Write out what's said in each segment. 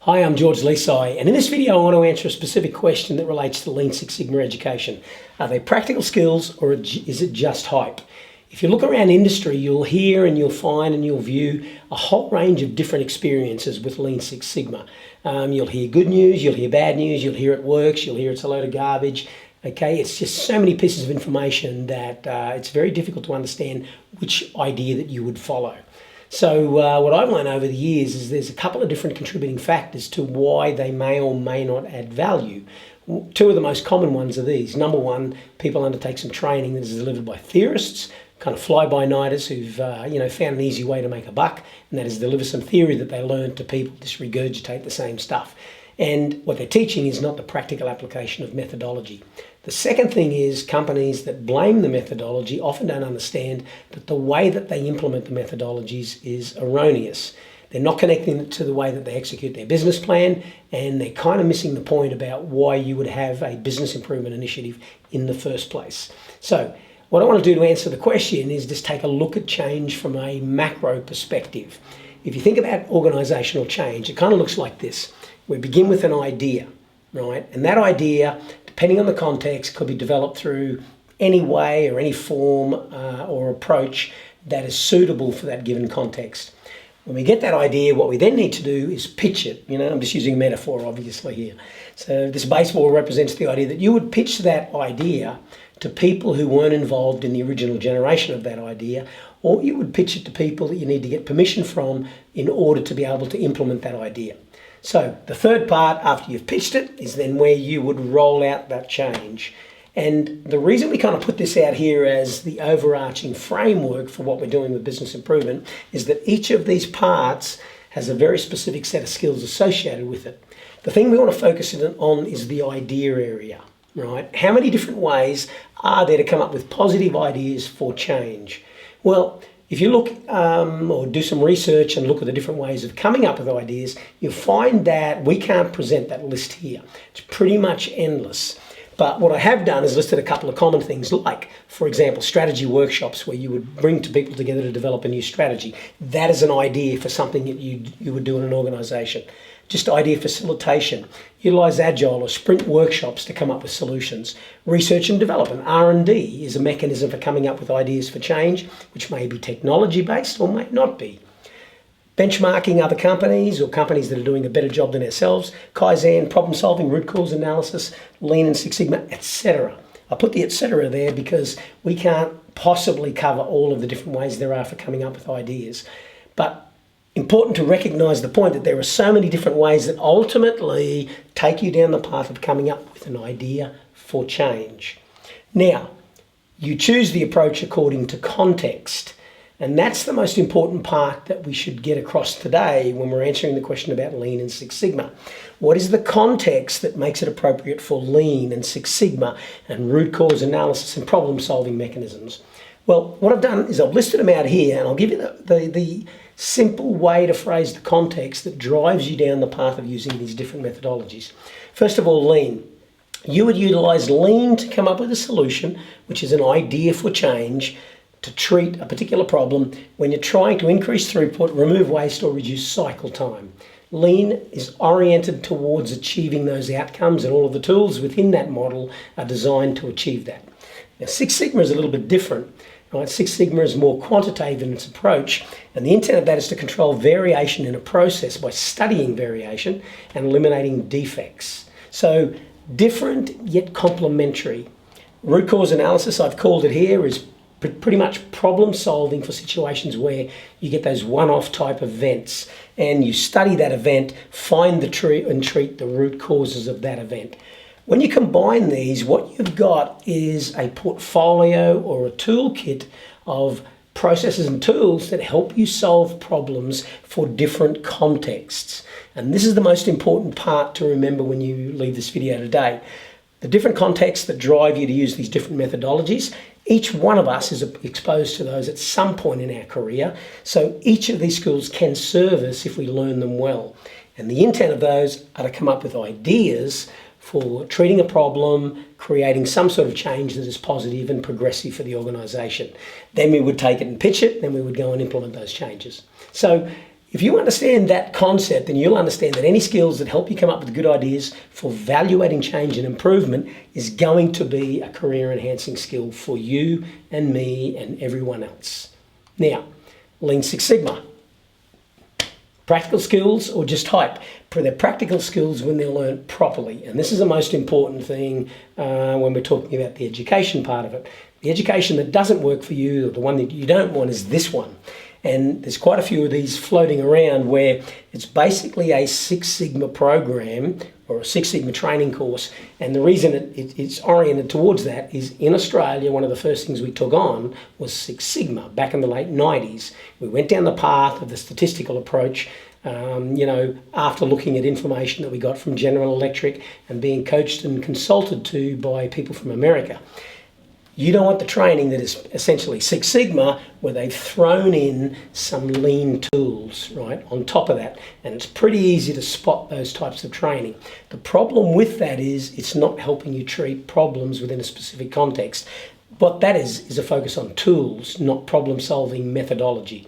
Hi, I'm Lee Sye, and in this video I want to answer a specific question that relates to Lean Six Sigma education. Are they practical skills or is it just hype? If you look around industry, you'll hear and you'll find and you'll view a whole range of different experiences with Lean Six Sigma. You'll hear good news, you'll hear bad news, you'll hear it works, you'll hear it's a load of garbage. Okay, it's just so many pieces of information that it's very difficult to understand which idea that you would follow. So what I've learned over the years is there's a couple of different contributing factors to why they may or may not add value. Two of the most common ones are these. Number one, people undertake some training that is delivered by theorists, kind of fly-by-nighters who've found an easy way to make a buck, and that is deliver some theory that they learned to people, just regurgitate the same stuff. And what they're teaching is not the practical application of methodology. The second thing is companies that blame the methodology often don't understand that the way that they implement the methodologies is erroneous. They're not connecting it to the way that they execute their business plan, and they're kind of missing the point about why you would have a business improvement initiative in the first place. So what I want to do to answer the question is just take a look at change from a macro perspective. If you think about organizational change, it kind of looks like this. We begin with an idea, right? And that idea, depending on the context, could be developed through any way or any form or approach that is suitable for that given context. When we get that idea, what we then need to do is pitch it. I'm just using a metaphor, obviously, here. So this baseball represents the idea that you would pitch that idea to people who weren't involved in the original generation of that idea, or you would pitch it to people that you need to get permission from in order to be able to implement that idea. So the third part after you've pitched it is then where you would roll out that change. And the reason we kind of put this out here as the overarching framework for what we're doing with business improvement is that each of these parts has a very specific set of skills associated with it. The thing we want to focus on is the idea area, right? How many different ways are there to come up with positive ideas for change? Well, if you look or do some research and look at the different ways of coming up with ideas, you'll find that we can't present that list here. It's pretty much endless. But what I have done is listed a couple of common things like, for example, strategy workshops where you would bring people together to develop a new strategy. That is an idea for something that you would do in an organization. Just idea facilitation. Utilize agile or sprint workshops to come up with solutions. Research and development, R&D, is a mechanism for coming up with ideas for change, which may be technology-based or may not be. Benchmarking other companies or companies that are doing a better job than ourselves, Kaizen, problem-solving, root cause analysis, Lean and Six Sigma, etc. I put the etc. there because we can't possibly cover all of the different ways there are for coming up with ideas. But important to recognize the point that there are so many different ways that ultimately take you down the path of coming up with an idea for change. Now, you choose the approach according to context. And that's the most important part that we should get across today when we're answering the question about Lean and Six Sigma. What is the context that makes it appropriate for Lean and Six Sigma and root cause analysis and problem-solving mechanisms? Well, what I've done is I've listed them out here, and I'll give you the simple way to phrase the context that drives you down the path of using these different methodologies. First of all, Lean. You would utilize Lean to come up with a solution, which is an idea for change, to treat a particular problem when you're trying to increase throughput, remove waste, or reduce cycle time. Lean is oriented towards achieving those outcomes, and all of the tools within that model are designed to achieve that. Now, Six Sigma is a little bit different. Right? Six Sigma is more quantitative in its approach, and the intent of that is to control variation in a process by studying variation and eliminating defects. So different yet complementary. Root cause analysis, I've called it here, is pretty much problem solving for situations where you get those one-off type events and you study that event, find the tree and treat the root causes of that event. When you combine these, what you've got is a portfolio or a toolkit of processes and tools that help you solve problems for different contexts. And this is the most important part to remember when you leave this video today. The different contexts that drive you to use these different methodologies. Each one of us is exposed to those at some point in our career, so each of these skills can serve us if we learn them well. And the intent of those are to come up with ideas for treating a problem, creating some sort of change that is positive and progressive for the organisation. Then we would take it and pitch it, then we would go and implement those changes. So If you understand that concept, then you'll understand that any skills that help you come up with good ideas for value-adding change and improvement is going to be a career-enhancing skill for you and me and everyone else. Now, Lean Six Sigma. Practical skills or just hype? They're practical skills when they're learned properly. And this is the most important thing when we're talking about the education part of it. The education that doesn't work for you, or the one that you don't want, is this one. And there's quite a few of these floating around where it's basically a Six Sigma program or a Six Sigma training course. And the reason it's oriented towards that is in Australia, one of the first things we took on was Six Sigma back in the late 90s. We went down the path of the statistical approach, after looking at information that we got from General Electric and being coached and consulted to by people from America. You don't want the training that is essentially Six Sigma, where they've thrown in some lean tools, right, on top of that. And it's pretty easy to spot those types of training. The problem with that is it's not helping you treat problems within a specific context. What that is a focus on tools, not problem-solving methodology.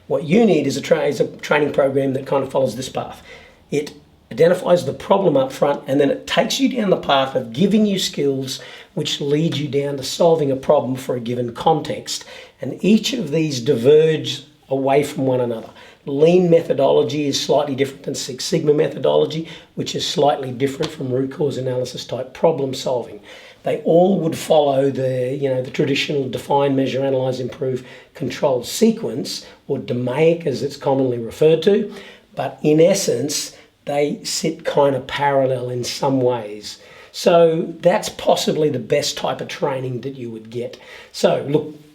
What you need is a training program that kind of follows this path. It identifies the problem up front, and then it takes you down the path of giving you skills which lead you down to solving a problem for a given context. And each of these diverge away from one another. Lean methodology is slightly different than Six Sigma methodology, which is slightly different from root cause analysis type problem solving. They all would follow the traditional define, measure, analyze, improve, control sequence, or DMAIC as it's commonly referred to. But in essence, they sit kind of parallel in some ways. So that's possibly the best type of training that you would get. So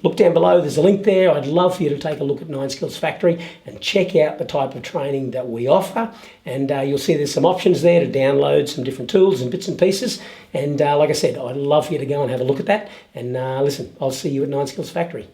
look down below, there's a link there. I'd love for you to take a look at 9 Skills Factory and check out the type of training that we offer. And you'll see there's some options there to download some different tools and bits and pieces. And like I said, I'd love for you to go and have a look at that. And listen, I'll see you at 9 Skills Factory.